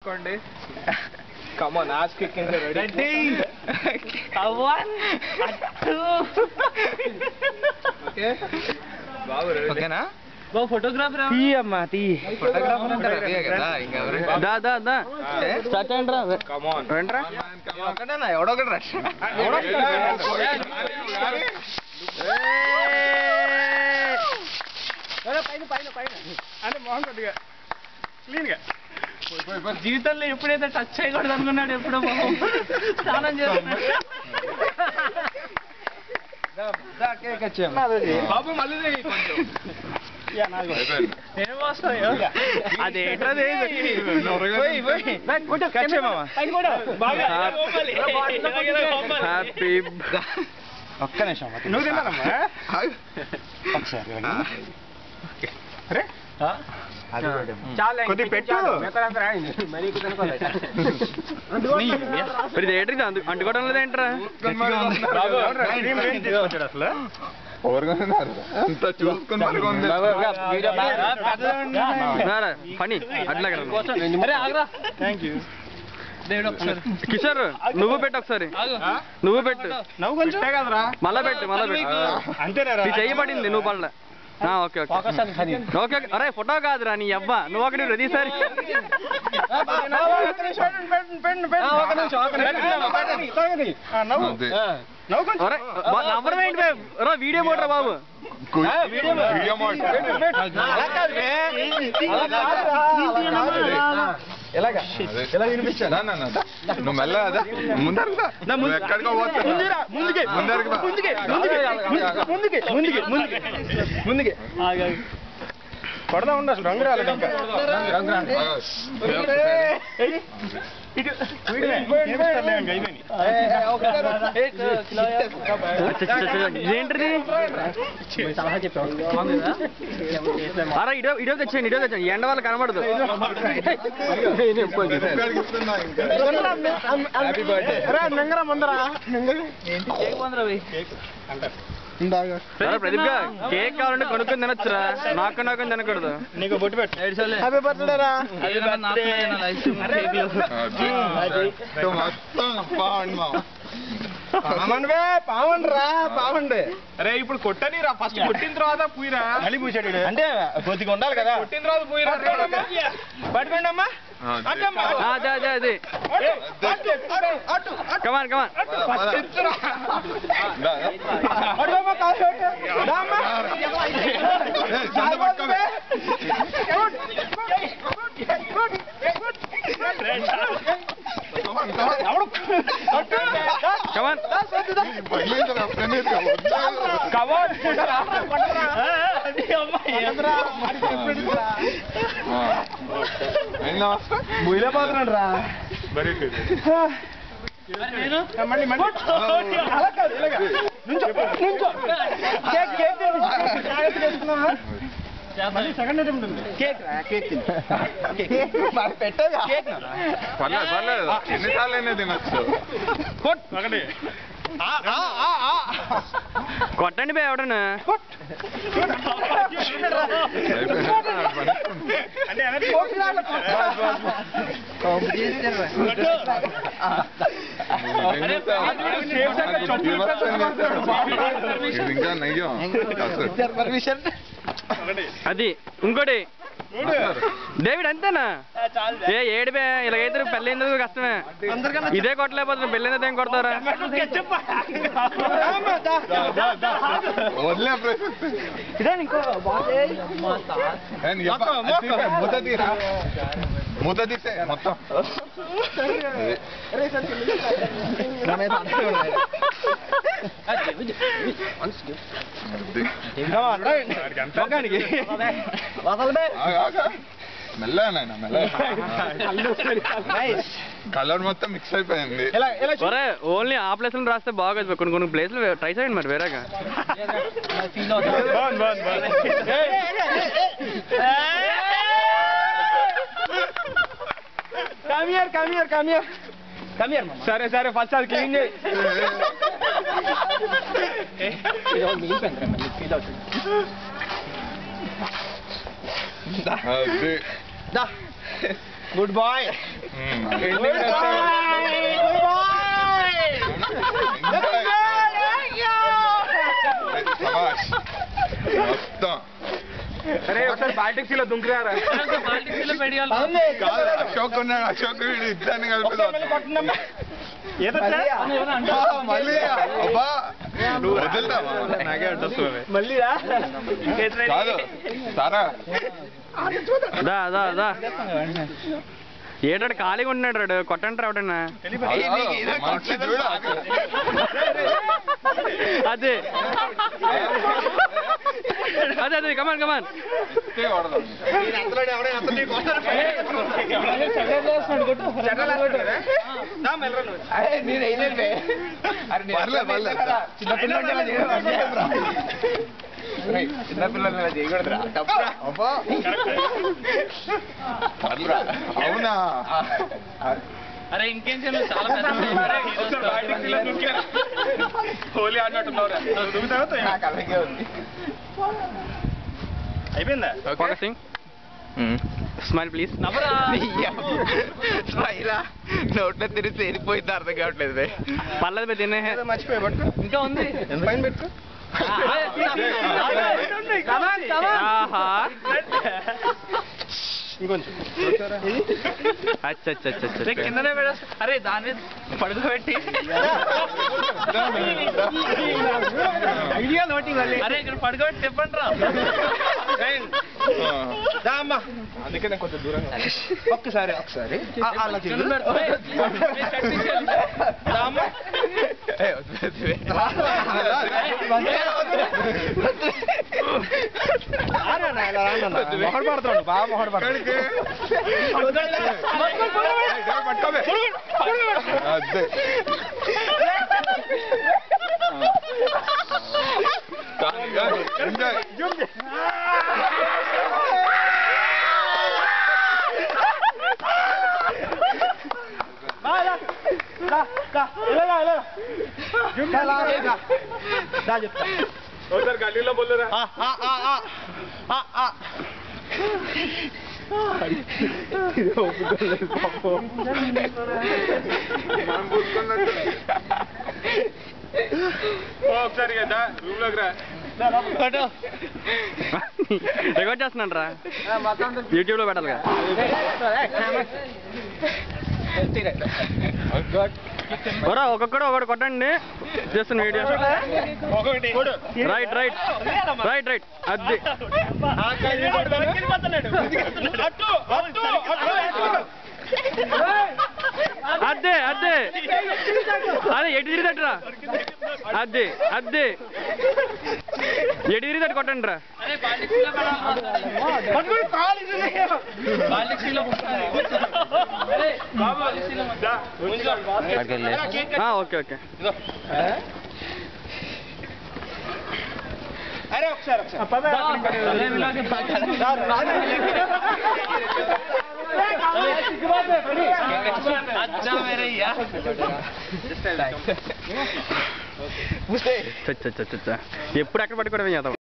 Come on, ass kicking the ready. One, two. Okay. Okay na? Go photographer. Tee amma tee. Photographer ante ready kada inga avaru. Da. Start andra. Come on. Rendra. Okadana evodo okadra. పైన అంటే మొహం కొద్దిగా clean గా జీవితంలో ఎప్పుడైతే touch చేయకూడదు అనుకున్నాడు ఎప్పుడో స్నానం చేస్తున్నాడు బాబు మళ్ళీ అదేంటది ఒక్క నిమిషం నువ్వు తిన్నానమ్మా ఒకసారి కొద్ది పెట్టు అంటుకోవడం లేదేంట్రా అసలు అంత చూసుకుని పని అట్లా థ్యాంక్ యూ కిషోర్ నువ్వు పెట్టు ఒకసారి నువ్వు పెట్టు నువ్వు కొంచెం కదరా మళ్ళా పెట్టు అంతేనా నీ చెయ్యి పడింది నువ్వు పడలే ఓకే ఓకే అరే ఫోటో కాదురా నీ అవ్వ నువ్వు ఒకటి ప్రతిసారి నవ్వడం ఏంటి వీడియో మోటరా బాబు నువ్వు మెల్ల అదా ముందరు ఎక్కడికో ముందుకే కొడదా ఉండు అసలు రంగు రాలేదు ఏంటిది అరే ఇడో తెచ్చేయండి ఎండ వాళ్ళు కనబడదు ప్రదీప్ గా కేక్ కావాలంటే కొనుక్కొని తినొచ్చురా నాకు తినకూడదు నీకు బొట్టు పెట్టు పావండి అరే ఇప్పుడు కొట్టని రా ఫస్ట్ కొట్టిన తర్వాత పూయిరా మళ్ళీ పూసాడు అంటే కొద్దిగా ఉండాలి కదా కొట్టిన తర్వాత పూయిరా పట్టుకోండి అమ్మా అదే కమాన్ ముయిలే పోతున్నాడు రా పర్లేదు ఎన్నిసార్లు అయినా తినచ్చు కొట్టండి బే ఎవడన్నా ఇంకా నయ్యం అది ఇంకోటి డేవిడ్ అంతేనా ఏడిపే ఇలాగైతే పెళ్ళైందుకు కష్టమే ఇదే కొట్టలేకపోతున్నా పెళ్ళైందో ఏం కొడతారా మూత తీసే మొత్తం మెల్లగా కలర్ మొత్తం మిక్స్ అయిపోయింది ఓన్లీ ఆ ప్లేస్ లో రాస్తే బాగోదు కొన్ని ప్లేస్లు ట్రై చేయండి మరి వేరేగా సరే ఫస్ట్ అది క్లీన్ చేయి అది గుడ్ బాయ్ మొత్తం అరే ఒకసారి బాల్టిక్సీలో దుంకురారా పాలిటిక్స్ లో పెడియాలి కాదు అశోక్ ఉన్నాడు అశోక్ వీడు ఇద్దరిని కలిపి మళ్ళీ అబ్బా నువ్వు వదులుతావా నాకే అడ్డొస్తుంది మళ్ళీ కాదు సారా దా దా దా ఏటాడు ఖాళీగా ఉంటున్నాడు రాడు కొట్టంటారు ఎవడన్నా మనకి చూడు అదే అదే అదే కమాన్ కమాన్ చిన్నపిల్లలు చేయకూడదురా అబ్బా అవునా అరే ఇంకేం చేయను చాలా పెద్ద హోలీ ఆడినట్టున్నావురా నాకు అలాగే ఉంది అయిపోయిందా ఫోకసింగ్ స్మైల్ ప్లీజ్ నవ్వరా స్మైలా నోట్లో తిరిగి తేలిపోయింది అర్థం కావట్లేదు పర్లేదు పెద్ద తినే మర్చిపోయి పట్టుకో ఇంకా ఉంది ఎంత పైన పెట్టుకో ఆహా ఇంకొంచెం అచ్చా అచ్చా అచ్చా అరే కిందనే పెడేస్తా అరే దాని మీద పడుకోబెట్టి ఐడియా నోటింగ్ మళ్ళీ అరే ఇక్కడ పడుకోబెట్టి చెప్పండి రా దా అమ్మా అందుకే నేను కొంచెం దూరంగా ఒక్కసారి అలా కింద పెడతా. ఏయ్, షర్ట్ తీసేయాలి. దా అమ్మా మొహడు పడుతున్నాడు బాగా మొహడు పడుతున్నాడు పట్టుకోవే అదే ఎంజాయ్ ఒకసారి గల్లీలో బొల్లురా ఒకసారి కదా రూమ్ లోకి రా రికార్డ్ చేస్తున్నాను రా యూట్యూబ్ లో పెట్టాలి కదా ఓరా ఒక్కొక్కడు ఒకటి కొట్టండి చేస్తున్న video right right right right అది అదే అదే అదే ఎటు తిరిగితట్టురా అదే అదే ఎటు తిరిగితట్టు కొట్టండి రా అరే బాలిక్సీలో అరే ఓకే ఓకే అరే ఒకసారి ఎప్పుడు ఎక్కడ పట్టుకోవడం చేద్దాం